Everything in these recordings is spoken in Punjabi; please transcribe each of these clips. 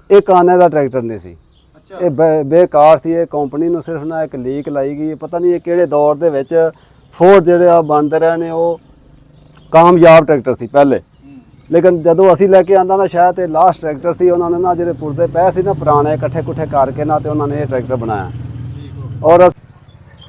ਇਹ ਕਾਨੇ ਦਾ ਟਰੈਕਟਰ ਨਹੀਂ ਸੀ। ਇਹ ਬੇਕਾਰ ਸੀ। ਇਹ ਕੰਪਨੀ ਨੂੰ ਸਿਰਫ ਨਾ ਇੱਕ ਲੀਕ ਲਾਈ ਗਈ। ਪਤਾ ਨਹੀਂ ਇਹ ਕਿਹੜੇ ਦੌਰ ਦੇ ਵਿੱਚ ਫੋਰਡ ਜਿਹੜੇ ਆ ਬਣਦੇ ਰਹੇ ਨੇ ਉਹ ਕਾਮਯਾਬ ਟਰੈਕਟਰ ਸੀ ਪਹਿਲੇ, ਲੇਕਿਨ ਜਦੋਂ ਅਸੀਂ ਲੈ ਕੇ ਆਂਦਾ ਨਾ ਸ਼ਾਇਦ ਇਹ ਲਾਸਟ ਟਰੈਕਟਰ ਸੀ। ਉਹਨਾਂ ਨੇ ਨਾ ਜਿਹੜੇ ਪੁਰਦੇ ਪਏ ਸੀ ਨਾ ਪੁਰਾਣੇ ਇਕੱਠੇ ਕੁੱਠੇ ਕਰਕੇ ਨਾ ਤੇ ਉਹਨਾਂ ਨੇ ਇਹ ਟਰੈਕਟਰ ਬਣਾਇਆ। ਔਰ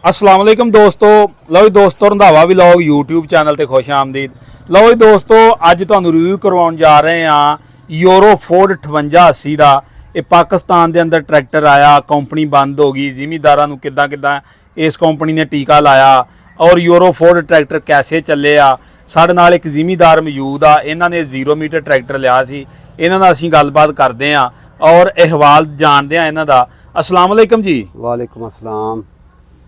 अस्सलाम वालेकुम दोस्तों, लो जी दोस्तों रंधावा व्लॉग यूट्यूब चैनल ते खुश आमदीद। लो जी दोस्तों अज तुहानू रिव्यू करवाउण जा रहे हैं यूरो फोर्ड 5880 का। ये पाकिस्तान के अंदर ट्रैक्टर आया, कंपनी बंद हो गई, जिमीदारां नू किद्दां किद्दां इस कंपनी ने टीका लाया और यूरो फोर्ड ट्रैक्टर कैसे चले आ। साडे नाल एक जिमीदार मौजूद आ, इन्हां ने 0 मीटर ट्रैक्टर लिया सी। इन्हां नाल असीं गलबात करदे आ और अहवाल जानदे आ इन्हां दा। अस्सलाम वालेकुम जी। वालेकुम अस्सलाम।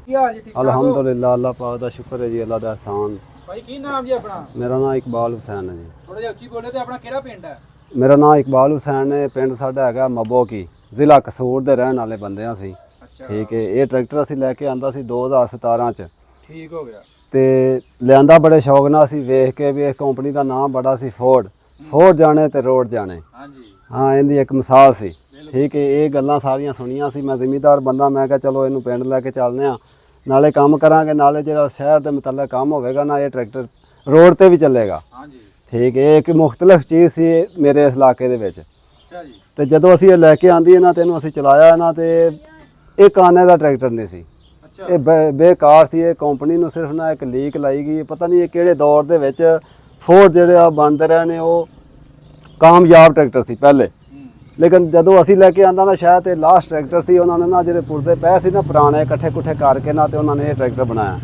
अल्हम्दुलिल्लाह, अल्लाह पाक दा शुक्र है जी, अल्लाह दा एहसान। भाई की नाम जी अपना? मेरा नाम इकबाल हुसैन है जी। थोड़ा जिहा उच्ची बोले ते अपना केड़ा पिंड है? मेरा नाम इकबाल हुसैन है। पिंड साडा हैगा मबो की, ਜ਼ਿਲ੍ਹਾ ਕਸੂਰ ਦੇ ਰਹਿਣ ਵਾਲੇ ਬੰਦੇ ਆ ਅਸੀਂ। ਠੀਕ ਹੈ। ਇਹ ਟਰੈਕਟਰ ਅਸੀਂ ਲੈ ਕੇ ਆਂਦਾ ਸੀ 2017 ਚ। ਠੀਕ ਹੋ ਗਿਆ। ਤੇ ਲਿਆਂਦਾ ਬੜੇ ਸ਼ੌਕ ਨਾਲ ਅਸੀਂ ਵੇਖ ਕੇ ਵੀ ਇਸ ਕੰਪਨੀ ਦਾ ਨਾਮ ਬੜਾ ਸੀ ਫੋਰਡ ਜਾਣੇ ਤੇ ਰੋਡ ਜਾਣੇ। ਹਾਂਜੀ ਹਾਂ, ਇਹਦੀ ਇੱਕ ਮਿਸਾਲ ਸੀ। ਠੀਕ ਹੈ। ਇਹ ਗੱਲਾਂ ਸਾਰੀਆਂ ਸੁਣੀਆਂ ਸੀ। ਮੈਂ ਜ਼ਿਮੀਦਾਰ ਬੰਦਾ, ਮੈਂ ਕਿਹਾ ਚਲੋ ਇਹਨੂੰ ਪਿੰਡ ਲੈ ਕੇ ਚੱਲਦੇ ਆ, ਨਾਲੇ ਕੰਮ ਕਰਾਂਗੇ, ਨਾਲੇ ਜਿਹੜਾ ਸ਼ਹਿਰ ਦੇ ਮੁਤਲਕ ਕੰਮ ਹੋਵੇਗਾ ਨਾ ਇਹ ਟਰੈਕਟਰ ਰੋਡ ਤੇ ਵੀ ਚੱਲੇਗਾ। ਹਾਂਜੀ ਠੀਕ ਹੈ। ਇਹ ਇੱਕ ਮੁਖਤਲਿਫ ਚੀਜ਼ ਸੀ ਮੇਰੇ ਇਸ ਇਲਾਕੇ ਦੇ ਵਿੱਚ। ਅੱਛਾ ਜੀ। ਤੇ ਜਦੋਂ ਅਸੀਂ ਇਹ ਲੈ ਕੇ ਆਂਦੀ ਇਹਨਾਂ ਤੇ ਇਹਨੂੰ ਅਸੀਂ ਚਲਾਇਆ ਨਾ ਤੇ ਇਹ ਕਾਨੇ ਦਾ ਟਰੈਕਟਰ ਨਹੀਂ ਸੀ। ਅੱਛਾ। ਇਹ ਬੇਕਾਰ ਸੀ। ਇਹ ਕੰਪਨੀ ਨੂੰ ਸਿਰਫ ਨਾ ਇੱਕ ਲੀਕ ਲਾਈ ਗਈ। ਪਤਾ ਨਹੀਂ ਇਹ ਕਿਹੜੇ ਦੌਰ ਦੇ ਵਿੱਚ ਫੋਰਡ ਜਿਹੜੇ ਆ ਬਣਦੇ ਰਹੇ ਨੇ ਉਹ ਕਾਮਯਾਬ ਟਰੈਕਟਰ ਸੀ ਪਹਿਲੇ, ਲੇਕਿਨ ਜਦੋਂ ਅਸੀਂ ਲੈ ਕੇ ਆਂਦਾ ਨਾ ਸ਼ਾਇਦ ਇਹ ਲਾਸਟ ਟਰੈਕਟਰ ਸੀ। ਉਹਨਾਂ ਨੇ ਨਾ ਜਿਹੜੇ ਪੁਰਦੇ ਪਏ ਸੀ ਨਾ ਪੁਰਾਣੇ ਇਕੱਠੇ ਕੁੱਠੇ ਕਰਕੇ ਨਾ ਤੇ ਉਹਨਾਂ ਨੇ ਇਹ ਟਰੈਕਟਰ ਬਣਾਇਆ।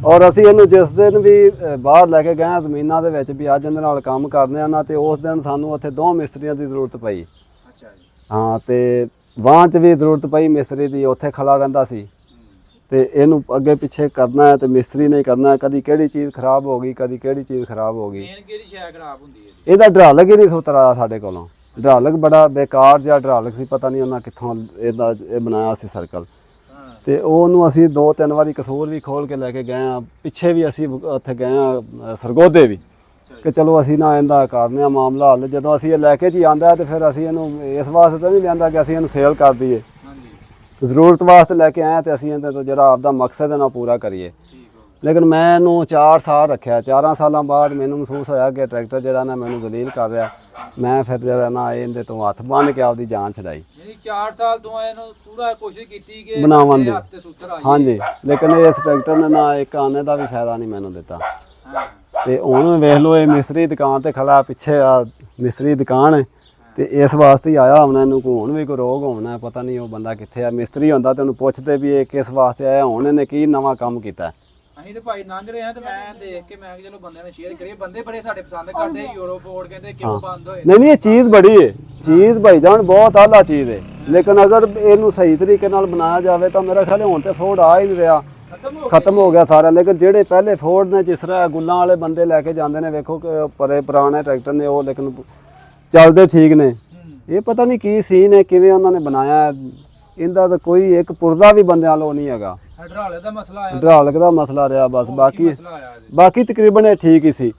ਔਰ ਅਸੀਂ ਇਹਨੂੰ ਜਿਸ ਦਿਨ ਵੀ ਬਾਹਰ ਲੈ ਕੇ ਗਏ ਜ਼ਮੀਨਾਂ ਦੇ ਵਿੱਚ ਵੀ ਅੱਜ ਇਹਦੇ ਨਾਲ ਕੰਮ ਕਰਦੇ ਆ ਨਾ ਤੇ ਉਸ ਦਿਨ ਸਾਨੂੰ ਉੱਥੇ 2 ਮਿਸਤਰੀਆਂ ਦੀ ਜ਼ਰੂਰਤ ਪਈ। ਅੱਛਾ ਜੀ। ਹਾਂ, ਤੇ ਵਾਂ 'ਚ ਵੀ ਜ਼ਰੂਰਤ ਪਈ ਮਿਸਤਰੀ ਦੀ, ਉੱਥੇ ਖੜਾ ਰਹਿੰਦਾ ਸੀ। ਤੇ ਇਹਨੂੰ ਅੱਗੇ ਪਿੱਛੇ ਕਰਨਾ ਹੈ ਤੇ ਮਿਸਤਰੀ ਨੇ ਕਰਨਾ। ਕਦੀ ਕਿਹੜੀ ਚੀਜ਼ ਖਰਾਬ ਹੋ ਗਈ, ਕਦੀ ਕਿਹੜੀ ਚੀਜ਼ ਖਰਾਬ ਹੋ ਗਈ। ਮੇਨ ਕਿਹੜੀ ਸ਼ੈ ਖਰਾਬ ਹੁੰਦੀ ਹੈ? ਇਹਦਾ ਡਰਾਲਕ ਹੀ ਨਹੀਂ ਸੁਤਰਾਇਆ ਸਾਡੇ ਕੋਲੋਂ। ਡਰਾਲਕ ਬੜਾ ਬੇਕਾਰ ਜਿਹਾ ਡਰਾਲਕ ਸੀ। ਪਤਾ ਨਹੀਂ ਉਹਨਾਂ ਕਿੱਥੋਂ ਇਹ ਬਣਾਇਆ ਸੀ ਸਰਕਲ। ਤੇ ਉਹਨੂੰ ਅਸੀਂ 2-3 ਵਾਰੀ ਕਸੂਰ ਵੀ ਖੋਲ ਕੇ ਲੈ ਕੇ ਗਏ ਆ। ਪਿੱਛੇ ਵੀ ਅਸੀਂ ਉੱਥੇ ਗਏ ਆ ਸਰਗੋਧੇ ਵੀ, ਕਿ ਚਲੋ ਅਸੀਂ ਨਾ ਇਹਦਾ ਕਰਨੇ ਆ ਮਾਮਲਾ ਹੱਲ। ਜਦੋਂ ਅਸੀਂ ਇਹ ਲੈ ਕੇ ਜੀ ਆਂਦਾ ਤੇ ਫਿਰ ਅਸੀਂ ਇਹਨੂੰ ਇਸ ਵਾਸਤੇ ਤਾਂ ਨਹੀਂ ਲਿਆਂਦਾ ਕਿ ਅਸੀਂ ਇਹਨੂੰ ਸੇਲ ਕਰ ਦਈਏ। ਜ਼ਰੂਰਤ ਵਾਸਤੇ ਲੈ ਕੇ ਆਏ ਤੇ ਅਸੀਂ ਇਹਦੇ ਤੋਂ ਜਿਹੜਾ ਆਪਦਾ ਮਕਸਦ ਹੈ ਨਾ ਪੂਰਾ ਕਰੀਏ। ਲੇਕਿਨ ਮੈਂ ਇਹਨੂੰ 4 ਸਾਲ ਰੱਖਿਆ। 4 ਸਾਲਾਂ ਬਾਅਦ ਮੈਨੂੰ ਮਹਿਸੂਸ ਹੋਇਆ ਕਿ ਟਰੈਕਟਰ ਜਿਹੜਾ ਨਾ ਮੈਨੂੰ ਜ਼ਲੀਲ ਕਰ ਰਿਹਾ। ਮੈਂ ਫਿਰ ਜਿਹੜਾ ਨਾ ਇਹਦੇ ਤੋਂ ਹੱਥ ਬੰਨ੍ਹ ਕੇ ਆਪਦੀ ਜਾਨ ਛਡਾਈ। 4 ਸਾਲ ਤੋਂ ਇਹਨੂੰ ਪੂਰਾ ਕੋਸ਼ਿਸ਼ ਕੀਤੀ ਕਿ ਬਣਾਉਣ ਦੀ। ਹੱਥ ਤੇ ਸੂਤਰ ਆ ਜਾਏ। ਹਾਂਜੀ, ਲੇਕਿਨ ਇਸ ਟਰੈਕਟਰ ਨੇ ਨਾ ਇੱਕ ਆਨੇ ਦਾ ਵੀ ਫਾਇਦਾ ਨਹੀਂ ਮੈਨੂੰ ਦਿੱਤਾ। ਤੇ ਹੁਣ ਵੇਖ ਲਓ ਇਹ ਮਿਸਤਰੀ ਦੁਕਾਨ ਤੇ ਖੜਾ, ਪਿੱਛੇ ਆ ਮਿਸਤਰੀ ਦੁਕਾਨ ਹੈ ਤੇ ਇਸ ਵਾਸਤੇ ਹੀ ਆਇਆ ਹੁਣ। ਇਹਨੂੰ ਹੁਣ ਵੀ ਕੋਈ ਰੋਗ ਹੋਣਾ, ਪਤਾ ਨਹੀਂ ਉਹ ਬੰਦਾ ਕਿੱਥੇ ਆ। ਮਿਸਤਰੀ ਹੁੰਦਾ ਤੇ ਉਹਨੂੰ ਪੁੱਛਦੇ ਵੀ ਇਹ ਕਿਸ ਵਾਸਤੇ ਆਇਆ, ਹੁਣ ਇਹਨੇ ਕੀ ਨਵਾਂ ਕੰਮ ਕੀਤਾ। ਅਸੀਂ ਤੇ ਭਾਈ ਲੰਘ ਰਹੇ ਹਾਂ ਤੇ ਮੈਂ ਦੇਖ ਕੇ ਮੈਂ ਕਿਹਾ ਚਲੋ ਬੰਦਿਆਂ ਨੇ ਸ਼ੇਅਰ ਕਰੀਏ। ਬੰਦੇ ਬੜੇ ਸਾਡੇ ਪਸੰਦ ਕਰਦੇ ਯੂਰੋ ਫੋਰਡ, ਕਹਿੰਦੇ ਕਿਉਂ ਬੰਦ ਹੋਏ। ਨਹੀਂ, ਇਹ ਚੀਜ਼ ਬੜੀ ਹੈ। ਚੀਜ਼ ਭਾਈ ਜਾਨ ਬਹੁਤ ਆਲਾ ਚੀਜ਼ ਹੈ, ਲੇਕਿਨ ਅਗਰ ਇਹਨੂੰ ਸਹੀ ਤਰੀਕੇ ਨਾਲ ਬਣਾਇਆ ਜਾਵੇ ਤਾਂ ਮੇਰਾ ਖਿਆਲ ਹੁਣ ਤੇ ਫੋਰਡ ਆ ਹੀ ਨਹੀਂ ਰਿਹਾ, ਖਤਮ ਹੋ ਗਿਆ ਸਾਰਾ। ਲੇਕਿਨ ਜਿਹੜੇ ਪਹਿਲੇ ਫੋਰਡ ਨੇ, ਜਿਸ ਤਰ੍ਹਾਂ ਗੁੱਲਾਂ ਵਾਲੇ ਬੰਦੇ ਲੈ ਕੇ ਜਾਂਦੇ ਨੇ, ਵੇਖੋ ਕਿ ਪੁਰਾਣੇ ਟਰੈਕਟਰ ਨੇ ਉਹ, ਲੇਕਿਨ ਚੱਲਦੇ ਠੀਕ ਨੇ। ਇਹ ਪਤਾ ਨਹੀਂ ਕੀ ਸੀਨ ਹੈ, ਕਿਵੇਂ ਉਹਨਾਂ ਨੇ ਬਣਾਇਆ। ਇਹਦਾ ਤਾਂ ਕੋਈ ਇੱਕ ਪੁਰਦਾ ਵੀ ਬੰਦਿਆਂ ਵੱਲੋਂ ਨਹੀਂ ਹੈਗਾ। ਹਡਰਾਲੇ ਦਾ ਮਸਲਾ ਆਇਆ, ਡਰਾਲਕ ਦਾ ਮਸਲਾ ਰਿਹਾ ਬਸ। ਬਾਕੀ ਤਕਰੀਬਨ ਇਹ ਠੀਕ ਹੀ ਸੀ।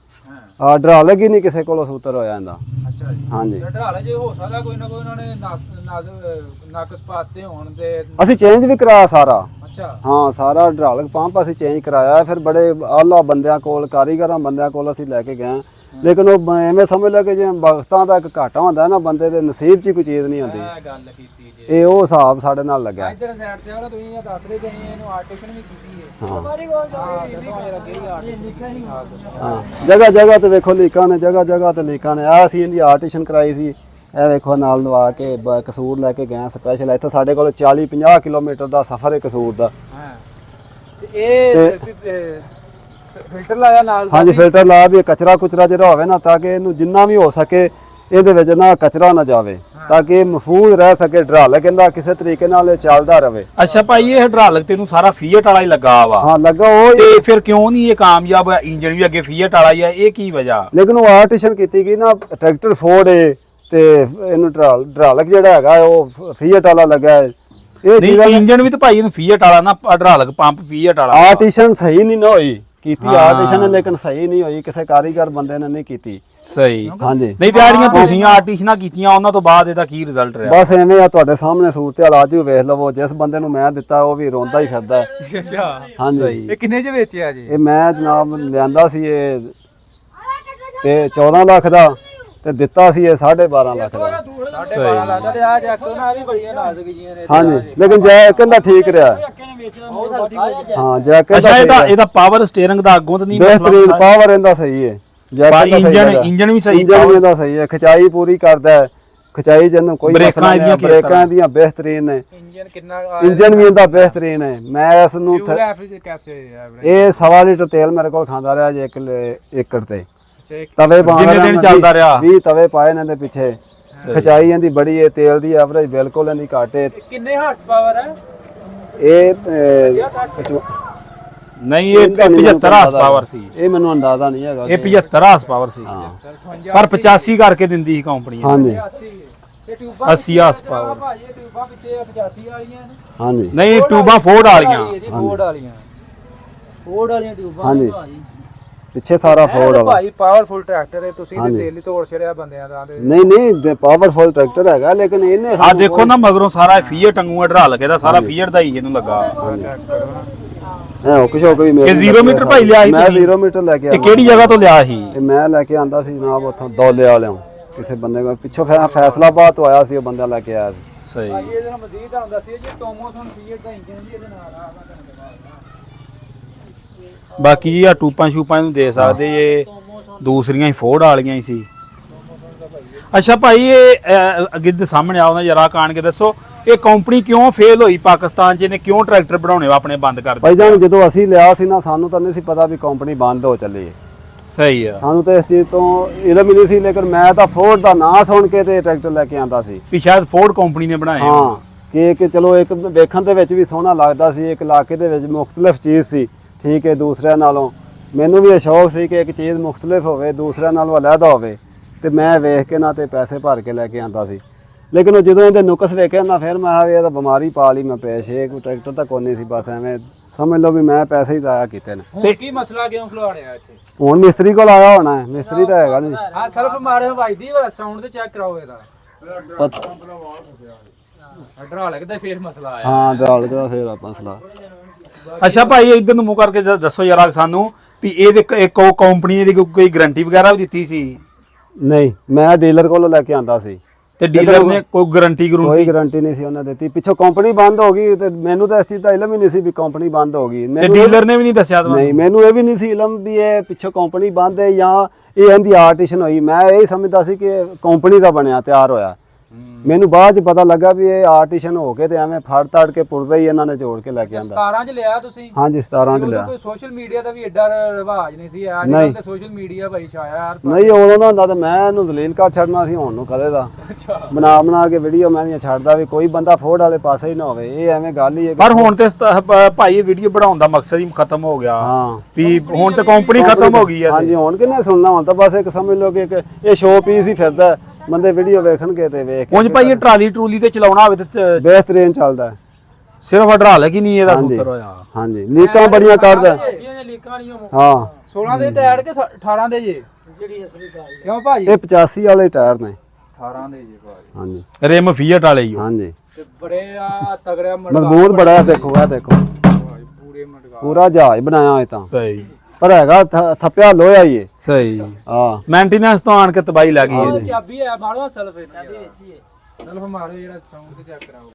ਹਾਂ, ਡਰਾਲਕ ਹੀ ਨਹੀਂ ਕਿਸੇ ਕੋਲੋਂ ਸੂਤਰ ਹੋਇਆ ਇਹਦਾ। ਅੱਛਾ ਜੀ। ਹਾਂਜੀ, ਹਡਰਾਲੇ ਜੇ ਹੋ ਸਕਦਾ ਕੋਈ ਨਾ ਕੋਈ ਉਹਨਾਂ ਨੇ ਨਕਸ ਪਾਤੇ ਹੋਣ ਤੇ ਅਸੀਂ ਚੇਂਜ ਵੀ ਕਰਾਇਆ ਸਾਰਾ। ਅੱਛਾ। ਹਾਂ, ਸਾਰਾ ਡਰਾਲਕ ਪੰਪ ਅਸੀਂ ਚੇਂਜ ਕਰਾਇਆ। ਫਿਰ ਬੜੇ ਆਲਾ ਬੰਦਿਆਂ ਕੋਲ, ਕਾਰੀਗਰਾਂ ਬੰਦਿਆਂ ਕੋਲ ਅਸੀਂ ਲੈ ਕੇ ਗਏ। ਲੇਕਿਨ ਉਹ ਐਵੇਂ ਸਮਝ ਲਿਆ ਕਿ ਜਿਵੇਂ ਵਕਤਾਂ ਦਾ ਇੱਕ ਘਾਟਾ ਹੁੰਦਾ ਨਾ, ਬੰਦੇ ਦੇ ਨਸੀਬ 'ਚ ਹੀ ਕੋਈ ਚੀਜ਼ ਨਹੀਂ ਹੁੰਦੀ। ਗੱਲ ਕੀਤੀ ਜੀ। ਇਹ ਉਹ ਹਿਸਾਬ ਸਾਡੇ ਨਾਲ ਲੱਗਿਆ। ਇੱਧਰ ਸਾਈਡ ਤੇ ਆਲਾ ਤੁਸੀਂ ਇਹ ਦੱਸ ਰਹੇ ਕਿ ਇਹਨੂੰ ਆਰਟੀਫਿਸ਼ਲ ਵੀ ਕੀਤੀ ਹੈ। ਹਾਂ, ਹਾਂ, ਜਗ੍ਹਾ ਜਗ੍ਹਾ ਤੇ ਵੇਖੋ ਲੀਕਾਂ ਨੇ, ਜਗ੍ਹਾ ਜਗ੍ਹਾ ਤੇ ਲੀਕਾਂ ਨੇ। ਆ ਅਸੀਂ ਇਹਦੀ ਆਰਟੀਸ਼ਨ ਕਰਾਈ ਸੀ। ਇਹ ਵੇਖੋ ਨਾਲ ਲਵਾ ਕੇ ਕਸੂਰ ਲੈ ਕੇ ਗਏ ਸਪੈਸ਼ਲ। ਇੱਥੇ ਸਾਡੇ ਕੋਲ 40-50 ਕਿਲੋਮੀਟਰ ਦਾ ਸਫ਼ਰ ਹੈ ਕਸੂਰ ਦਾ। ਹਾਂ, ਤੇ ਇਹ ਫਿਲਟਰ ਲਾਇਆ ਨਾਲ? ਹਾਂਜੀ, ਫਿਲਟਰ ਲਾ ਵੀ ਕਚਰਾ ਕੁਚਰਾ ਜਿਹੜਾ ਹੋਵੇ ਨਾ, ਤਾਂ ਕਿ ਇਹਨੂੰ ਜਿੰਨਾ ਵੀ ਹੋ ਸਕੇ ਇਹਦੇ ਵਿੱਚ ਨਾ ਕਚਰਾ ਨਾ ਜਾਵੇ, ਤਾਂ ਕਿ ਇਹ ਮਹਿਫੂਜ਼ ਰਹਿ ਸਕੇ। ਡਰਾਲਕ ਇਹਦਾ ਕਿਸੇ ਤਰੀਕੇ ਨਾਲ ਇਹ ਚੱਲਦਾ ਰਹੇ। अच्छा भाई ये हाइड्रोलिक तेनू सारा फीएट वाला ही लगा वा। हाँ, लगा वो। ते फिर क्यों नहीं ये कामयाब है? इंजन भी अगे फीएट वाला ही है, ये की वजह? लेकिन वो आर्टिशन की गई ना, ट्रैक्टर फोर्ड है ते इनू ड्रालक जेड़ा हैगा वो फीएट वाला लगा है। ये नहीं, इंजन भी तो भाई फीएट वाला ना, हाइड्रोलिक पंप फीएट वाला। आर्टिशन सही नहीं ना हुई। ਕੀਤੀ ਆਰਟੀਸ਼ਨ ਲੇਕਿਨ ਸਹੀ ਨਹੀਂ ਹੋਈ, ਕਿਸੇ ਕਾਰੀਗਰ ਬੰਦੇ ਨੇ ਨਹੀਂ ਕੀਤੀ ਸਹੀ ਹਾਂਜੀ। ਨਹੀਂ ਤੇ ਜਿਹੜੀਆਂ ਤੁਸੀਂ ਆਰਟੀਸ਼ਨਾਂ ਕੀਤੀਆਂ ਉਹਨਾਂ ਤੋਂ ਬਾਅਦ ਇਹਦਾ ਕੀ ਰਿਜ਼ਲਟ ਰਿਹਾ? ਬਸ ਐਵੇਂ ਆ, ਤੁਹਾਡੇ ਸਾਹਮਣੇ ਸੂਰਤ ਹਾਲ ਅੱਜ ਵੀ ਵੇਖ ਲਵੋ, ਜਿਸ ਬੰਦੇ ਨੂੰ ਮੈਂ ਦਿੱਤਾ ਉਹ ਵੀ ਰੋਂਦਾ ਹੀ ਫਿਰਦਾ ਹੈ। ਅੱਛਾ ਹਾਂਜੀ ਇਹ ਕਿੰਨੇ ਚ ਵੇਚਿਆ ਜੀ? ਇਹ ਮੈਂ ਜਨਾਬ ਲਿਆਂਦਾ ਸੀ ਇਹ ਤੇ 14 ਲੱਖ ਦਾ ਤੇ ਦਿੱਤਾ ਸੀ ਇਹ 12.5 ਲੱਖ ਦਾ। 12.5 ਲੱਖ ਦਾ ਤੇ ਆ ਜੈਕਟੋ ਨਾ ਵੀ ਬੜੀਆਂ ਨਾਜ਼ੁਕ ਜੀਆਂ ਨੇ। ਹਾਂਜੀ ਲੇਕਿਨ ਜੈ ਕਹਿੰਦਾ ਠੀਕ ਰਿਹਾ। ਹਾਂ ਜੈ ਅੱਛਾ ਕਹਿੰਦਾ ਇਹਦਾ ਪਾਵਰ ਸਟੀਅਰਿੰਗ ਦਾ ਅੱਗੋਂ ਤਾਂ ਨਹੀਂ ਬਿਹਤਰੀਨ ਪਾਵਰ ਇਹਦਾ ਸਹੀ ਹੈ। ਜੈ ਕਹਿੰਦਾ ਸਹੀ ਹੈਗਾ। ਇੰਜਨ ਵੀ ਸਹੀ, ਇੰਜਨ ਵੀ ਇਹਦਾ ਸਹੀ ਹੈ, ਖਿਚਾਈ ਪੂਰੀ ਕਰਦਾ ਹੈ, ਖਿਚਾਈ ਜਿਹਨੂੰ ਕੋਈ ਬ੍ਰੇਕਾਂ ਇਹਦੀਆਂ ਕਿਸ ਬ੍ਰੇਕਾਂ ਤਰ੍ਹਾਂ? ਇਹਦੀਆਂ ਬਿਹਤਰੀਨ ਨੇ, ਇੰਜਨ ਕਿੰਨਾ ਇੰਜਨ ਵੀ ਇਹਦਾ ਬਿਹਤਰੀਨ ਹੈ। ਮੈਂ ਇਸ ਨੂੰ ਫਿਊਲ ਐਫੀਸ਼ੀਐਂਸੀ ਕੈਸੇ ਹੈ? ਇਹ 1.5 ਲੀਟਰ ਤੇਲ ਮੇਰੇ ਕੋਲ ਖਾਂਦਾ ਰਿਹਾ ਜੇ 1 ਏਕੜ ਤੇ। ਅੱਛਾ ਤਵੇ ਪਾਉਣ ਜਿੰਨੇ ਦਿਨ ਚੱਲਦਾ ਰਿਹਾ 20 ਤਵੇ ਪਾਏ ਨੇ ਇਹਦੇ ਪਿੱਛੇ। ਖਿਚਾਈ ਇਹਦੀ ਬੜੀ ਹੈ, ਤੇਲ ਦੀ ਐਵਰੇਜ ਬਿਲਕੁਲ ਨਹੀਂ ਘਾਟੇ। ਕਿੰਨੇ ਹਾਰਸ ਪਾਵਰ ਹੈ? ਇਹ ਨਹੀਂ ਇਹ 75 ਹਾਰਸ ਪਾਵਰ ਸੀ। ਇਹ ਮੈਨੂੰ ਅੰਦਾਜ਼ਾ ਨਹੀਂ ਹੈਗਾ। ਇਹ 75 ਹਾਰਸ ਪਾਵਰ ਸੀ ਪਰ 85 ਕਰਕੇ ਦਿੰਦੀ ਸੀ ਕੰਪਨੀ। ਹਾਂਜੀ 80 ਇਹ ਟਿਊਬਾਂ 80 ਹਾਰਸ ਪਾਵਰ। ਭਾਜੀ ਇਹ ਟਿਊਬਾਂ ਪਿੱਛੇ 85 ਵਾਲੀਆਂ ਨੇ। ਹਾਂਜੀ ਨਹੀਂ ਟਿਊਬਾਂ ਫੋਰਡ ਵਾਲੀਆਂ। ਫੋਰਡ ਵਾਲੀਆਂ, ਫੋਰਡ ਵਾਲੀਆਂ ਟਿਊਬਾਂ ਹਾਂਜੀ ਭਾਜੀ। ਪਿੱਛੇ ਸਾਰਾ ਫੋਰਡ ਵਾਲਾ। ਭਾਈ ਪਾਵਰਫੁਲ ਟਰੈਕਟਰ ਹੈ, ਤੁਸੀਂ ਤੇ ਤੇਲ ਹੀ ਤੋੜ ਛੜਿਆ ਬੰਦਿਆਂ ਦਾ। ਨਹੀਂ ਪਾਵਰਫੁਲ ਟਰੈਕਟਰ ਹੈਗਾ ਲੇਕਿਨ ਇਹਨੇ ਆ ਦੇਖੋ ਨਾ ਮਗਰੋਂ ਸਾਰਾ ਫੀਅਰ ਟੰਗੂਆ ਢਰਾ ਲਗੇਦਾ, ਸਾਰਾ ਫੀਅਰ ਦਾ ਹੀ ਇਹਨੂੰ ਲੱਗਾ। ਕੁਛ ਹੋ ਕੋਈ ਇਹ 0 ਮੀਟਰ ਭਾਈ ਲਿਆ ਸੀ ਮੈਂ ਤੁਸੀਂ? 0 ਮੀਟਰ ਲੈ ਕੇ ਇਹ ਆਇਆ। ਕਿਹੜੀ ਜਗ੍ਹਾ ਤੋਂ ਲਿਆ ਸੀ? ਇਹ ਮੈਂ ਲੈ ਕੇ ਆਂਦਾ ਸੀ ਜਨਾਬ ਉੱਥੋਂ ਦੌਲੇ ਵਾਲਿਆਂ, ਕਿਸੇ ਬੰਦੇ ਕੋਲ ਪਿੱਛੋਂ ਫੈਸਲਾਬਾਦ ਤੋਂ ਆਇਆ ਸੀ, ਉਹ ਬੰਦਾ ਲੈ ਕੇ ਆਇਆ ਸੀ। ਸਹੀ। ਇਹਦੇ ਨਾਲ ਮਜ਼ੀਦ ਹੁੰਦਾ ਸੀ ਜੀ ਟੋਮੋਸਨ ਫੀਅਰ ਦਾ ਇੰਜਨ ਜੀ ਇਹਦੇ ਨਾਲ ਆ। ਬਾਕੀ ਜੀ ਆ ਟੂਪਾਂ ਸ਼ੂਪਾਂ ਨੂੰ ਦੇ ਸਕਦੇ ਜੇ, ਦੂਸਰੀਆਂ ਹੀ ਫੋਰਡ ਵਾਲੀਆਂ ਹੀ ਸੀ। ਅੱਛਾ ਭਾਈ ਇਹ ਅੱਗੇ ਦੇ ਸਾਹਮਣੇ ਆਉਣਾ ਜਰਾ ਕਾਣ ਕੇ ਦੱਸੋ, ਇਹ ਕੰਪਨੀ ਕਿਉਂ ਫੇਲ ਹੋਈ ਪਾਕਿਸਤਾਨ 'ਚ? ਇਹਨੇ ਕਿਉਂ ਟਰੈਕਟਰ ਬਣਾਉਣੇ ਆਪਣੇ ਬੰਦ ਕਰ ਦਿੱਤੇ? ਭਾਈ ਜਾਨ ਜਦੋਂ ਅਸੀਂ ਲਿਆ ਸੀ ਨਾ, ਸਾਨੂੰ ਤਾਂ ਨਹੀਂ ਸੀ ਪਤਾ ਵੀ ਕੰਪਨੀ ਬੰਦ ਹੋ ਚੱਲੀ ਹੈ। ਸਹੀ ਆ। ਸਾਨੂੰ ਤਾਂ ਇਸ ਚੀਜ਼ ਤੋਂ ਇਲਮ ਹੀ ਨਹੀਂ ਸੀ, ਲੇਕਿਨ ਮੈਂ ਤਾਂ ਫੋਰਡ ਦਾ ਨਾਂ ਸੁਣ ਕੇ ਤੇ ਟਰੈਕਟਰ ਲੈ ਕੇ ਆਂਦਾ ਸੀ। ਵੀ ਸ਼ਾਇਦ ਫੋਰਡ ਕੰਪਨੀ ਨੇ ਬਣਾਏ। ਹਾਂ ਕਿ ਚਲੋ ਇੱਕ ਵੇਖਣ ਦੇ ਵਿੱਚ ਵੀ ਸੋਹਣਾ ਲੱਗਦਾ ਸੀ, ਇੱਕ ਇਲਾਕੇ ਦੇ ਵਿੱਚ ਮੁਖਤਲਿਫ ਚੀਜ਼ ਸੀ, ਠੀਕ ਹੈ ਦੂਸਰਿਆਂ ਨਾਲੋਂ। ਮੈਨੂੰ ਵੀ ਇਹ ਸ਼ੌਕ ਸੀ ਕਿ ਇੱਕ ਚੀਜ਼ ਮੁਖਤਲਿਫ ਹੋਵੇ, ਦੂਸਰਿਆਂ ਨਾਲੋਂ ਅਲੱਗਾ ਹੋਵੇ, ਤੇ ਮੈਂ ਵੇਖ ਕੇ ਨਾ ਤੇ ਪੈਸੇ ਭਰ ਕੇ ਲੈ ਕੇ ਆਂਦਾ ਸੀ। ਲੇਕਿਨ ਉਹ ਜਦੋਂ ਇਹਦੇ ਨੁਕਸ ਵੇਖਿਆ ਨਾ, ਫਿਰ ਮੈਂ ਇਹ ਤਾਂ ਬਿਮਾਰੀ ਪਾ ਲਈ ਮੈਂ ਪੇਸ਼ੇ, ਕੋਈ ਟਰੈਕਟਰ ਤਾਂ ਕੋਈ ਨਹੀਂ ਸੀ, ਬਸ ਐਵੇਂ ਸਮਝ ਲਓ ਵੀ ਮੈਂ ਪੈਸੇ ਹੀ ਜ਼ਾਇਆ ਕੀਤੇ ਨੇ। ਹੁਣ ਕੀ ਮਸਲਾ ਕਿਉਂ ਖਲਵਾੜਿਆ ਇੱਥੇ? ਹੁਣ ਮਿਸਤਰੀ ਕੋਲ ਆਇਆ ਹੋਣਾ ਹੈ, ਮਿਸਤਰੀ ਤਾਂ ਹੈਗਾ ਨਹੀਂ। ਆ ਸਲਫ ਮਾਰੇ ਵੱਜਦੀ ਵਾ, ਸਾਊਂਡ ਤੇ ਚੈੱਕ ਕਰਾਓ ਇਹਦਾ। ਡਰਾ ਲੱਗਦਾ ਫੇਰ ਮਸਲਾ ਆਇਆ। ਹਾਂ ਡਾਲ ਕੇ ਫਿਰ ਆਪਾਂ ਸਲਾਹ। ਅੱਛਾ ਭਾਈ ਇਧਰ ਨੂੰ ਮੂੰਹ ਕਰਕੇ ਦੱਸੋ ਜਰਾ ਸਾਨੂੰ ਵੀ ਇਹਦੇ ਇੱਕ ਉਹ ਕੰਪਨੀ ਦੀ ਕੋਈ ਗਾਰੰਟੀ ਵਗੈਰਾ ਵੀ ਦਿੱਤੀ ਸੀ? ਨਹੀਂ ਮੈਂ ਡੀਲਰ ਕੋਲੋਂ ਲੈ ਕੇ ਆਂਦਾ ਸੀ ਤੇ ਡੀਲਰ ਨੇ ਕੋਈ ਗਾਰੰਟੀ ਕੋਈ ਗਾਰੰਟੀ ਨਹੀਂ ਸੀ ਉਹਨਾਂ ਦਿੱਤੀ। ਪਿੱਛੋਂ ਕੰਪਨੀ ਬੰਦ ਹੋ ਗਈ ਤੇ ਮੈਨੂੰ ਤਾਂ ਇਸ ਚੀਜ਼ ਦਾ ਇਲਮ ਹੀ ਨਹੀਂ ਸੀ ਵੀ ਕੰਪਨੀ ਬੰਦ ਹੋ ਗਈ। ਤੇ ਡੀਲਰ ਨੇ ਵੀ ਨਹੀਂ ਦੱਸਿਆ ਤੁਹਾਨੂੰ? ਨਹੀਂ ਮੈਨੂੰ ਇਹ ਵੀ ਨਹੀਂ ਸੀ ਇਲਮ ਵੀ ਇਹ ਪਿੱਛੋਂ ਕੰਪਨੀ ਬੰਦ ਹੈ ਜਾਂ ਇਹ ਇਹਦੀ ਆਰਟੀਸ਼ਨ ਹੋਈ। ਮੈਂ ਇਹ ਸਮਝਦਾ ਸੀ ਕਿ ਕੰਪਨੀ ਦਾ ਬਣਿਆ ਤਿਆਰ ਹੋਇਆ। ਮੈਨੂੰ ਬਾਅਦ ਚ ਪਤਾ ਲੱਗਾ ਵੀ ਇਹ ਆਰਟੀਸ਼ਨ ਹੋ ਕੇ ਤੇ ਐਵੇਂ ਫੜ ਤੜ ਕੇ ਪੁਰਦਾ ਹੀ ਇਹਨਾਂ ਨੇ ਜੋੜ ਕੇ ਲੈ ਕੇ ਆਂਦਾ। 17 ਚ ਲਿਆ ਤੁਸੀਂ? ਹਾਂਜੀ 17 ਚ ਲਿਆ। ਕੋਈ ਸੋਸ਼ਲ ਮੀਡੀਆ ਦਾ ਵੀ ਐਡਾ ਰਿਵਾਜ ਨਹੀਂ ਸੀ, ਅੱਜ ਕੱਲ੍ਹ ਤੇ ਸੋਸ਼ਲ ਮੀਡੀਆ ਭਾਈ ਛਾਇਆ ਯਾਰ। ਨਹੀਂ ਉਦੋਂ ਦਾ ਹੁੰਦਾ ਤਾਂ ਮੈਂ ਇਹਨੂੰ ਦਲੀਲ ਕਰ ਛੱਡਣਾ ਸੀ, ਹੁਣ ਨੂੰ ਕਦੇ ਦਾ ਬਣਾ ਕੇ ਵੀਡੀਓ ਮੈਂ ਨਹੀਂ ਛੱਡਦਾ ਵੀ ਕੋਈ ਬੰਦਾ ਫੋਰਡ ਵਾਲੇ ਪਾਸੇ ਹੀ ਨਾ ਹੋਵੇ। ਇਹ ਐਵੇਂ ਗੱਲ ਹੀ ਹੈ। ਪਰ ਹੁਣ ਤੇ ਭਾਈ ਇਹ ਵੀਡੀਓ ਬਣਾਉਣ ਦਾ ਮਕਸਦ ਹੀ ਖਤਮ ਹੋ ਗਿਆ। ਹਾਂ ਵੀ ਹੁਣ ਤੇ ਕੰਪਨੀ ਖਤਮ ਹੋ ਗਈ ਹੈ। ਹਾਂਜੀ ਹੁਣ ਕਿੰਨੇ ਸੁਣਨਾ, ਹੁਣ ਤਾਂ ਬਸ ਇੱਕ ਸਮਝ ਲਓ ਕਿ ਇਹ ਸ਼ੋਅ ਪੀਸ ਹੀ ਫਿਰਦਾ, ਬੰਦੇ ਵੀਡੀਓ ਵੇਖਣਗੇ ਤੇ ਵੇਖ ਕੇ। ਉਂਝ ਭਾਈ ਇਹ ਟਰਾਲੀ ਟਰੂਲੀ ਤੇ ਚਲਾਉਣਾ ਹੋਵੇ ਤੇ ਬਿਹਤਰੀਨ ਚੱਲਦਾ ਹੈ। ਸਿਰਫ ਹਡਰਾਲਕ ਹੀ ਨਹੀਂ ਇਹਦਾ ਸੂਤਰ ਹੋਇਆ। ਹਾਂਜੀ ਲੀਕਾਂ ਬੜੀਆਂ ਕੱਢਦਾ। ਲੀਕਾਂ ਨਹੀਂ ਹਾਂ 16 ਦੇ ਟਾਇਰ ਕੇ 18 ਦੇ ਜੇ? ਜਿਹੜੀ ਅਸਲੀ ਗੱਲ ਕਿਉਂ ਭਾਜੀ? ਇਹ 85 ਵਾਲੇ ਟਾਇਰ ਨੇ। 18 ਦੇ ਜੇ ਭਾਜੀ। ਹਾਂਜੀ ਰਿਮ ਫੀਅਟ ਵਾਲੇ ਹੀ। ਹਾਂਜੀ ਤੇ ਬੜੇ ਆ ਤਗੜਿਆ ਮਜ਼ਬੂਤ ਬੜਾ ਹੈ। ਦੇਖੋ ਇਹ ਦੇਖੋ ਪੂਰੇ ਮਟਗਾ ਪੂਰਾ ਜਹਾਜ਼ ਬਣਾਇਆ ਇਹ ਤਾਂ, ਸਹੀ ਪਰ ਹੈਗਾ ਥੱਪਿਆ ਲੋਹਾ ਹੀ ਹੈ। ਸਹੀ। ਹਾਂ ਮੇਨਟੇਨੈਂਸ ਤੋਂ ਆਣ ਕੇ ਤਬਾਈ ਲੱਗ ਗਈ। ਚਾਬੀ ਹੈ ਮਾਰੋ ਸਲਫ ਚਾਬੀ ਵਿੱਚ ਹੀ ਹੈ। ਸਲਫ ਮਾਰੋ ਜਿਹੜਾ ਸਾਊਂਡ ਤੇ ਚੈੱਕ ਕਰਾਓ।